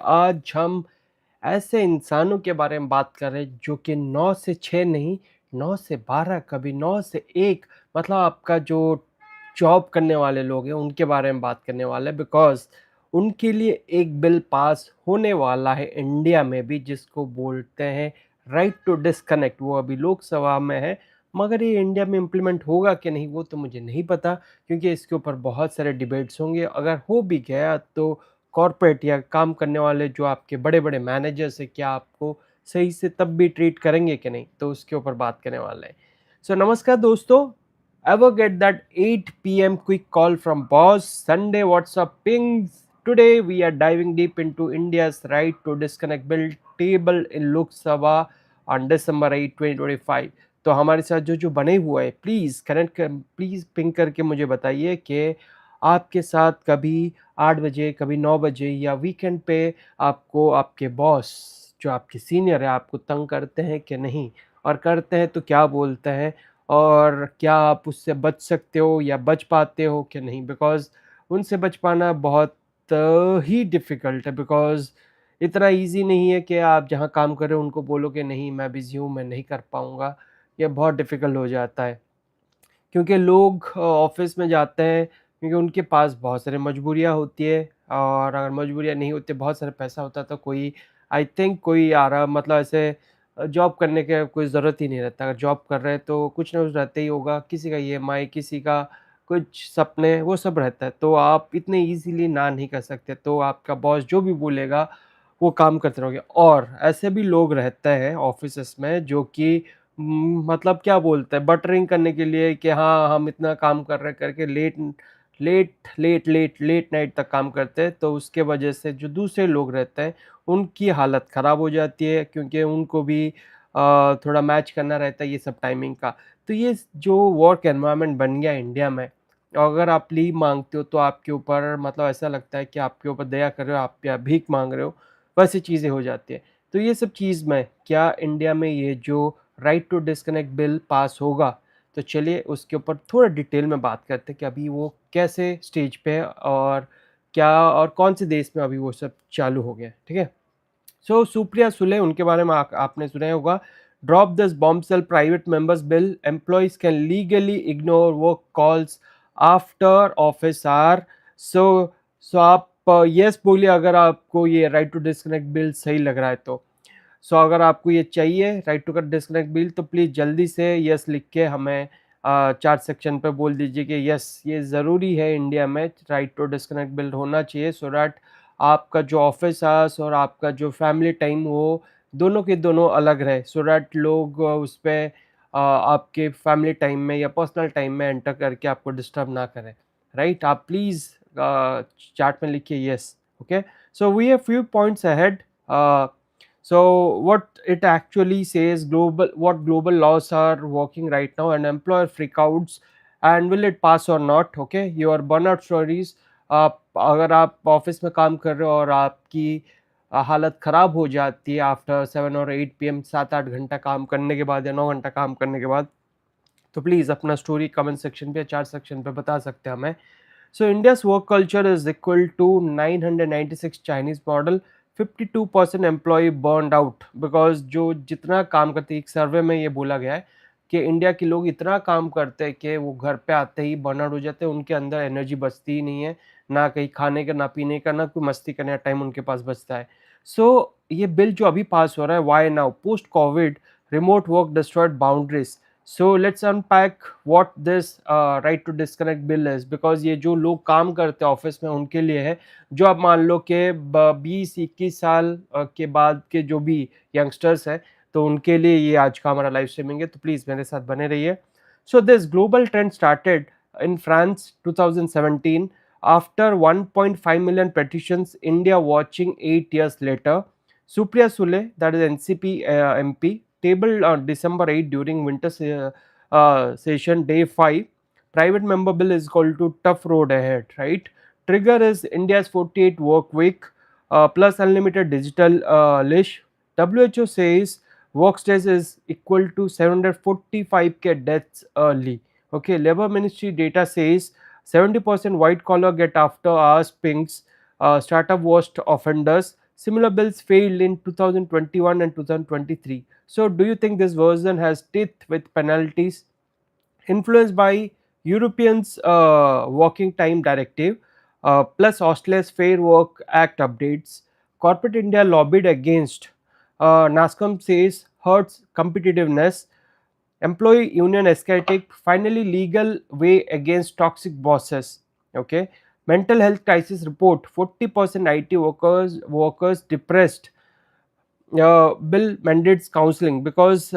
आज हम ऐसे इंसानों के बारे में बात कर रहे हैं जो कि 9 से 6 नहीं, 9 से 12, कभी 9 से 1, मतलब आपका जो जॉब करने वाले लोग हैं उनके बारे में बात करने वाले हैं। बिकॉज़ उनके लिए एक बिल पास होने वाला है इंडिया में भी, जिसको बोलते हैं राइट टू डिस्कनेक्ट। वो अभी लोकसभा में है, मगर ये इंडिया में इम्प्लीमेंट होगा कि नहीं वो तो मुझे नहीं पता, क्योंकि इसके ऊपर बहुत सारे डिबेट्स होंगे। अगर हो भी गया तो कॉर्पोरेट या काम करने वाले जो आपके बड़े-बड़े मैनेजर्स हैं, क्या आपको सही से तब भी ट्रीट करेंगे कि नहीं? तो उसके ऊपर बात करने वाले हैं। सो नमस्कार दोस्तों, ever get that 8 p.m. quick call from boss, Sunday WhatsApp pings? Today we are diving deep into India's right to disconnect bill table in Lok Sabha on December 8, 2025. तो हमारे साथ जो बने हुए हैं, प्लीज़ पिंग करके मुझे बताइए कि आपके साथ कभी 8 बजे, कभी 9 बजे या वीकेंड पे आपको आपके बॉस, जो आपके सीनियर है, आपको तंग करते हैं कि नहीं? और करते हैं तो क्या बोलते हैं? और क्या आप उससे बच सकते हो या बच पाते हो कि नहीं? बिकॉज़ उनसे बच पाना बहुत ही डिफ़िकल्ट है। बिकॉज़ इतना ईज़ी नहीं है कि आप जहाँ काम कर रहे हो उनको बोलो कि नहीं मैं बिज़ी हूँ, मैं नहीं कर पाऊँगा। ये बहुत डिफ़िकल्ट हो जाता है। क्योंकि लोग ऑफ़िस में जाते हैं क्योंकि उनके पास बहुत सारी मजबूरियाँ होती है, और अगर मजबूरियाँ नहीं होती, बहुत सारा पैसा होता तो कोई, आई थिंक कोई आ रहा, मतलब ऐसे जॉब करने का कोई ज़रूरत ही नहीं रहता। अगर जॉब कर रहे हैं तो कुछ ना कुछ रहता ही होगा, किसी का ईएमआई, किसी का कुछ सपने, वो सब रहता है। तो आप इतने ईज़िली ना नहीं कर सकते, तो आपका बॉस जो भी बोलेगा वो काम करते रहोगे। और ऐसे भी लोग रहते हैं ऑफ़िसेज़ में जो कि मतलब क्या बोलते हैं, बटरिंग करने के लिए कि हाँ, हम इतना काम कर रहे हैं करके लेट नाइट तक काम करते हैं। तो उसके वजह से जो दूसरे लोग रहते हैं, उनकी हालत ख़राब हो जाती है, क्योंकि उनको भी थोड़ा मैच करना रहता है ये सब टाइमिंग का। तो ये जो वर्क एनवायरनमेंट बन गया इंडिया में, अगर आप लीव माँगते हो तो आपके ऊपर, मतलब ऐसा लगता है कि आपके ऊपर दया कर रहे हो, आप या भीख माँग रहे हो, वैसी चीज़ें हो जाती है। तो ये सब चीज़ में क्या इंडिया में ये जो right to disconnect bill pass होगा? तो चलिए उसके ऊपर थोड़ा डिटेल में बात करते हैं कि अभी वो कैसे स्टेज पे है, और क्या और कौन से देश में अभी वो सब चालू हो गया है, ठीक है? सो सुप्रिया सुले, उनके बारे में आपने सुना ही होगा। Drop this bombshell private members bill, employees can legally ignore work calls after office hour. So so आप यस बोलिए अगर आपको ये राइट टू डिस्कनेक्ट बिल सही लग रहा है तो। सो अगर आपको ये चाहिए राइट टू डिस्कनेक्ट बिल, तो प्लीज़ जल्दी से यस लिख के हमें चैट सेक्शन पे बोल दीजिए कि यस, ये ज़रूरी है इंडिया में राइट टू डिस्कनेक्ट बिल होना चाहिए, सो दैट आपका जो ऑफिस आवर्स और आपका जो फैमिली टाइम, वो दोनों के दोनों अलग रहे, सो दैट लोग उस पे आपके फैमिली टाइम में या पर्सनल टाइम में एंटर करके आपको डिस्टर्ब ना करें। राइट, आप प्लीज़ चैट में लिखिए yes. Okay, so we have few points ahead. So what it actually says, what global laws are working right now, and employer freakouts, and will it pass or not? Okay, your burnout stories. अगर आप office में काम कर रहे हो और आपकी हालत ख़राब हो जाती है आफ्टर 7 और 8 PM, 7-8 घंटा काम करने के बाद या 9 घंटा काम करने के बाद, तो प्लीज़ अपना स्टोरी कमेंट सेक्शन पे या चैट सेक्शन पे बता सकते हैं हमें। So India's work culture is equal to 996 Chinese model, 52% employee burned out, because जो जितना काम करते हैं, एक सर्वे में ये बोला गया है कि इंडिया के लोग इतना काम करते हैं कि वो घर पे आते ही बर्नआउट हो जाते हैं, उनके अंदर एनर्जी बचती ही नहीं है, ना कहीं खाने का, ना पीने का, ना कोई मस्ती करने का टाइम उनके पास बचता है। सो ये बिल जो अभी पास हो रहा है, why now, post COVID remote work destroyed boundaries. So let's unpack what this right to disconnect bill is, because ये जो लोग काम करते हैं ऑफिस में उनके लिए है। जो आप मान लो कि 20-21 साल के बाद के जो भी यंगस्टर्स हैं, तो उनके लिए ये आज का हमारा लाइव स्ट्रीमिंग है, तो प्लीज़ मेरे साथ बने रहिए। So this global trend started in France 2017 after 1.5 million petitions, India watching 8 years later. Supriya Sule, that is NCP MP, tabled on December 8 during winter session day 5. Private member bill is called to tough road ahead, right? Trigger is India's 48 work week plus unlimited digital leash. WHO says workdays is equal to 745k deaths early. Okay, Labor Ministry data says 70% white collar get after hours pings, startup worst offenders, Similar bills failed in 2021 and 2023. So, do you think this version has teeth with penalties? Influenced by Europeans' working time directive, plus Australia's Fair Work Act updates, corporate India lobbied against. NASCOM says hurts competitiveness. Employee union aesthetic, finally legal way against toxic bosses. Okay, mental health crisis report: 40% IT workers depressed. Bill mandates counselling because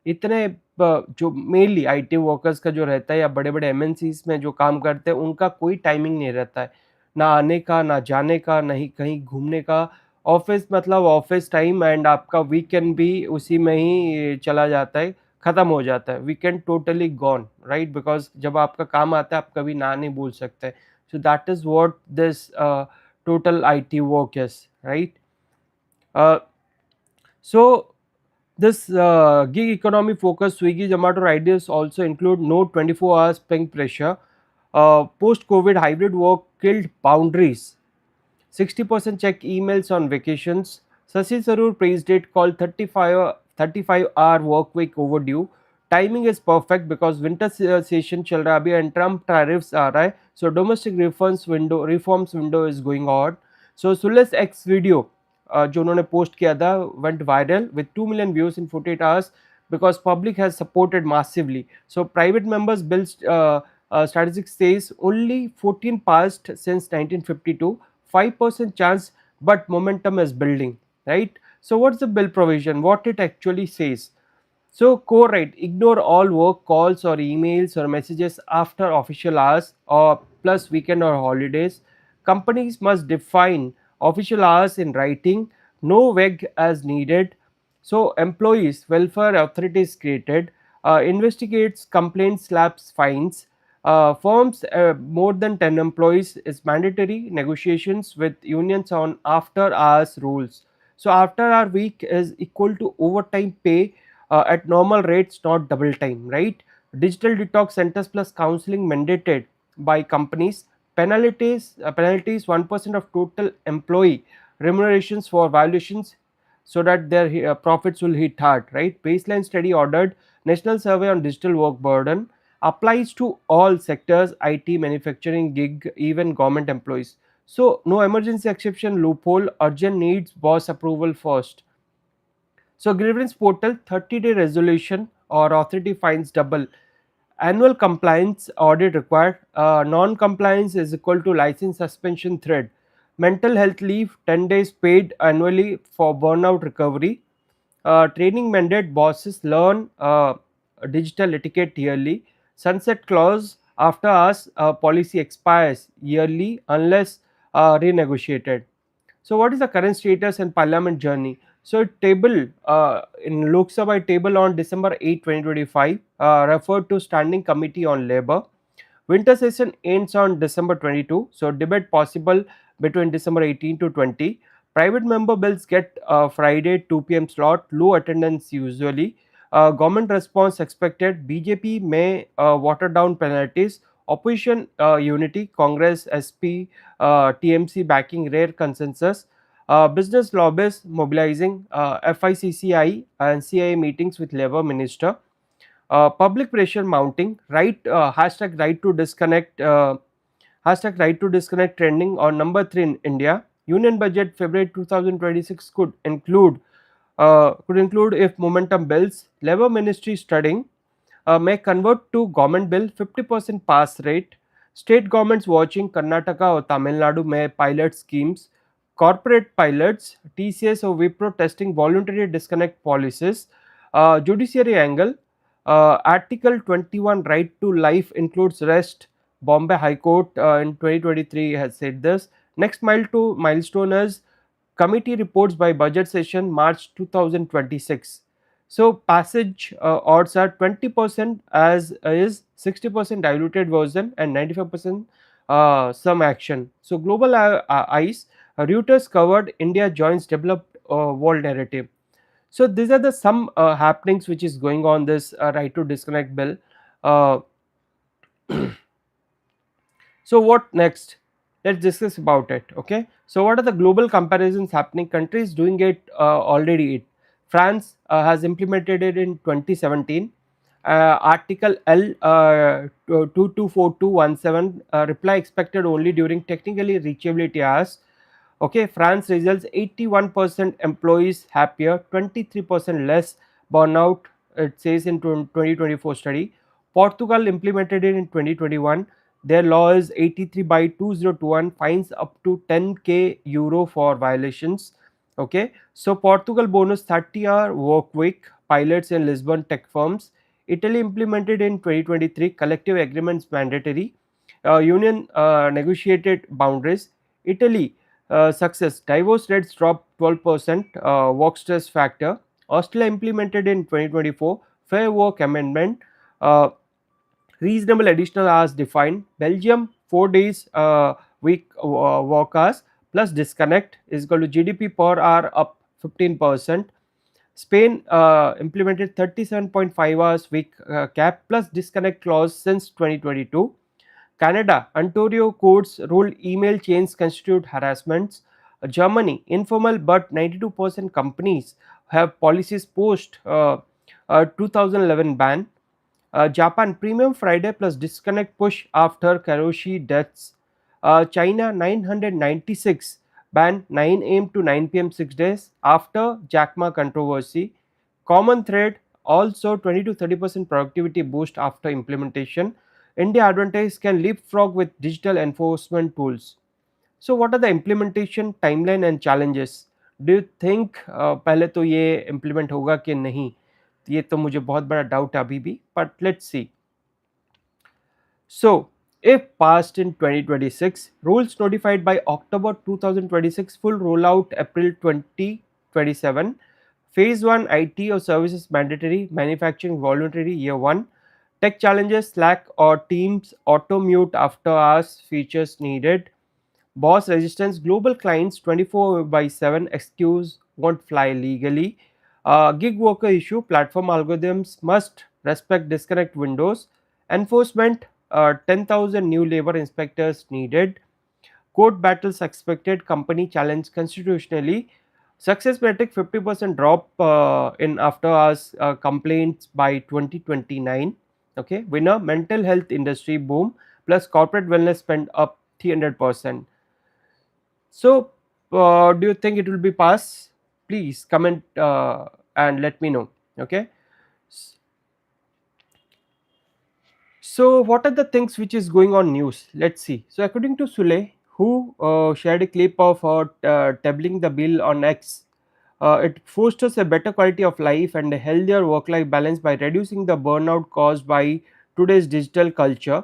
इतने जो mainly IT workers का जो रहता है या बड़े बड़े MNCs में जो काम करते हैं उनका कोई टाइमिंग नहीं रहता है, ना आने का ना जाने का ना ही कहीं घूमने का। ऑफिस मतलब ऑफिस टाइम, एंड आपका वीकेंड भी उसी में ही चला जाता है, ख़त्म हो जाता है, weekend totally gone, right? Because जब आपका काम आता है आप कभी ना नहीं बोल सकते। So that is what this total IT work is, right? So this gig economy focus Swiggy, Zomato ideas also include no 24 hours paying pressure. Post COVID hybrid work killed boundaries. 60% check emails on vacations. Sasi Sarur praised it, called 35-hour work week overdue. Timing is perfect because winter session chal raha abhi and Trump tariffs aa raha hai. So domestic reforms window is going on. So Sule's X video जो उन्होंने post किया था went viral with 2 million views in 48 hours because public has supported massively. So private members bills statistics says only 14 passed since 1952, 5% chance, but momentum is building, right? So what's the bill provision? What it actually says? So core right, ignore all work calls or emails or messages after official hours or plus weekend or holidays. Companies must define official hours in writing, no WEG as needed. So employees welfare authority is created, investigates complaints, slaps fines. Firms more than 10 employees is mandatory negotiations with unions on after hours rules. So after hour week is equal to overtime pay at normal rates, not double time, right? Digital detox centers plus counseling mandated by companies. Penalties 1% of total employee remunerations for violations so that their profits will hit hard, right? Baseline study ordered. National survey on digital work burden applies to all sectors: IT, manufacturing, gig, even government employees. So no emergency exception loophole, urgent needs boss approval first. So grievance portal, 30-day resolution or authority fines double. Annual compliance audit required. Non-compliance is equal to license suspension thread. Mental health leave 10 days paid annually for burnout recovery. Training mandate, bosses learn digital etiquette yearly. Sunset clause, after us policy expires yearly unless renegotiated. So what is the current status and parliament journey? So table in Lok Sabha table on December 8, 2025 referred to Standing Committee on Labour. Winter session ends on December 22, so debate possible between December 18 to 20. Private member bills get Friday 2 p.m. slot, low attendance usually. Government response expected. BJP may water down penalties. Opposition unity, Congress, SP, TMC backing rare consensus. Business lobbyists mobilizing, FICCI and CIA meetings with Labour Minister. Public pressure mounting, right? Hashtag right to disconnect trending on number 3 in India. Union budget February 2026 could include if momentum builds. Labour Ministry studying may convert to government bill, 50% pass rate. State governments watching, Karnataka or Tamil Nadu may pilot schemes. Corporate pilots, TCS or Wipro testing voluntary disconnect policies. Judiciary angle, Article 21 right to life includes rest. Bombay High Court in 2023 has said this. Next milestone is committee reports by budget session March 2026. So passage odds are 20% as is, 60% diluted version and 95% some action. So global eyes, Reuters covered India joins developed world narrative. So these are the some happenings which is going on this right to disconnect bill. Uh, so what next? Let's discuss about it. Okay, so what are the global comparisons happening? Countries doing it already. France has implemented it in 2017. Article L 224217, reply expected only during technically reachability hours. Okay, France results 81% employees happier, 23% less burnout, it says in 2024 study. Portugal implemented it in 2021. Their law is 83 by 2021, fines up to 10k euro for violations. Okay, so Portugal bonus 30-hour work week, pilots in Lisbon tech firms. Italy implemented in 2023, collective agreements mandatory, union negotiated boundaries. Italy success, divorce rates dropped 12%, work stress factor. Australia implemented in 2024, fair work amendment, uh, reasonable additional hours defined. Belgium 4 days week work hours plus disconnect is equal to GDP per hour up 15%. Spain implemented 37.5 hours week cap plus disconnect clause since 2022. Canada, Ontario courts ruled email chains constitute harassments. Germany, informal but 92% companies have policies post 2011 ban. Japan, premium Friday plus disconnect push after Karoshi deaths. China, 996 ban 9 a.m. to 9 p.m. 6 days after Jack Ma controversy. Common thread also 20 to 30% productivity boost after implementation. India advantage can leapfrog with digital enforcement tools. So what are the implementation timeline and challenges? Do you think पहले तो ये implement होगा कि नहीं? ये तो मुझे बहुत बड़ा doubt है अभी भी, but let's see. So, if passed in 2026, rules notified by October 2026, full rollout April 2027. Phase 1 IT or services mandatory, manufacturing voluntary year 1. Tech challenges, Slack or Teams auto mute after hours features needed. Boss resistance, global clients 24 by 7 excuse won't fly legally. Gig worker issue, platform algorithms must respect disconnect windows. Enforcement, 10,000 new labor inspectors needed. Court battles expected, company challenge constitutionally. Success metric 50% drop in after hours complaints by 2029. Okay, winner mental health industry boom plus corporate wellness spend up 300%. So, do you think it will be pass? Please comment and let me know. Okay. So, what are the things which is going on news? Let's see. So, according to Sule, who shared a clip of her tabling the bill on X, it fosters a better quality of life and a healthier work-life balance by reducing the burnout caused by today's digital culture.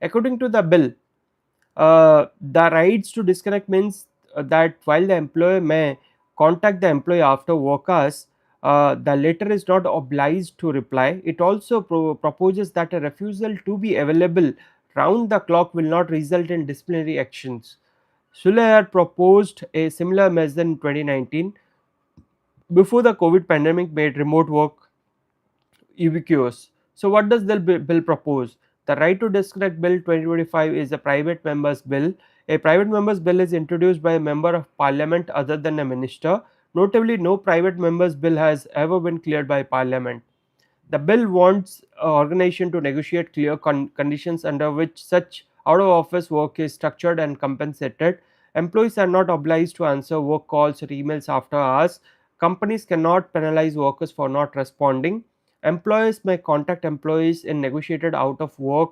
According to the bill, the rights to disconnect means that while the employer may contact the employee after work hours, the latter is not obliged to reply. It also proposes that a refusal to be available round the clock will not result in disciplinary actions. Sule had proposed a similar measure in 2019 before the COVID pandemic made remote work ubiquitous. So, what does the bill propose? The Right to Disconnect Bill 2025 is a private member's bill. A private member's bill is introduced by a member of parliament other than a minister. Notably, no private member's bill has ever been cleared by parliament. The bill wants organization to negotiate clear conditions under which such out of office work is structured and compensated. Employees are not obliged to answer work calls or emails after hours. Companies cannot penalize workers for not responding. Employers may contact employees in negotiated out of work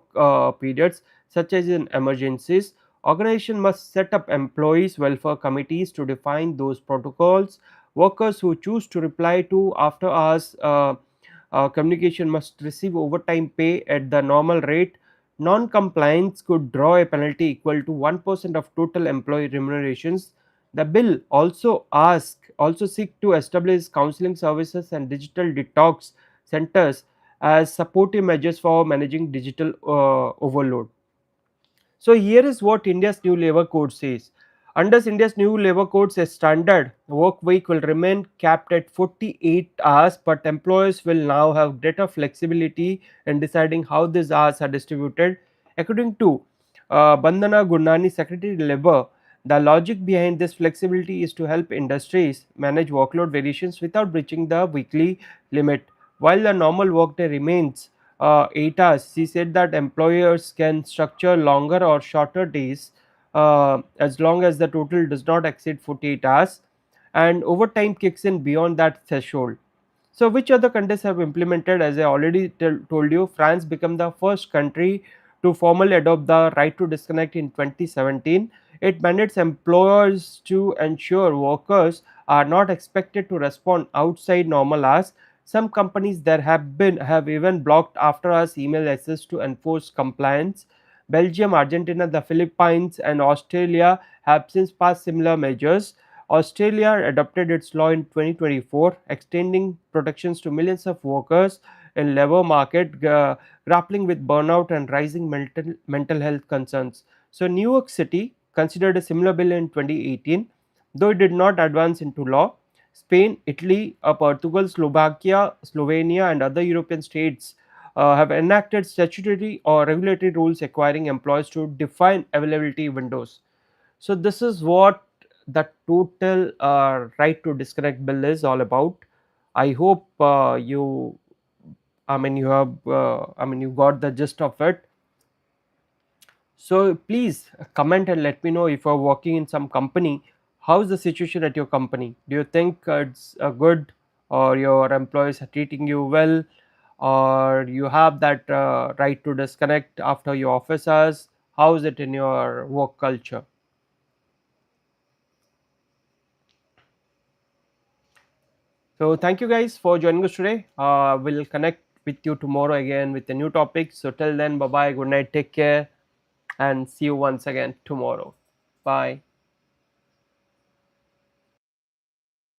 periods, such as in emergencies. Organization must set up employees welfare committees to define those protocols. Workers who choose to reply to after hours communication must receive overtime pay at the normal rate. Non-compliance could draw a penalty equal to 1% of total employee remunerations. The bill also seek to establish counseling services and digital detox centers as supportive measures for managing digital overload. So here is what India's new labor code says. Under India's new labor codes, a standard work week will remain capped at 48 hours, but employers will now have greater flexibility in deciding how these hours are distributed. According to Bandana Gurnani, Secretary Labor. The logic behind this flexibility is to help industries manage workload variations without breaching the weekly limit. While the normal workday remains 8 hours, she said that employers can structure longer or shorter days as long as the total does not exceed 48 hours, and overtime kicks in beyond that threshold. So, which other countries have implemented? As I already told you, France became the first country to formally adopt the right to disconnect in 2017. It mandates employers to ensure workers are not expected to respond outside normal hours. Some companies there have even blocked after hours email access to enforce compliance. Belgium, Argentina, the Philippines, and Australia have since passed similar measures. Australia adopted its law in 2024, extending protections to millions of workers in labor market grappling with burnout and rising mental health concerns. So New York City considered a similar bill in 2018, though it did not advance into law. Spain, Italy, Portugal, Slovakia, Slovenia, and other European states have enacted statutory or regulatory rules requiring employers to define availability windows. So this is what the total right to disconnect bill is all about. I hope you got the gist of it. So please comment and let me know if you are working in some company. How's the situation at your company? Do you think it's good, or your employees are treating you well, or you have that right to disconnect after your office hours? How is it in your work culture? So thank you guys for joining us today. We'll connect with you tomorrow again with a new topic. So till then, bye bye, good night, take care, and see you once again tomorrow. Bye.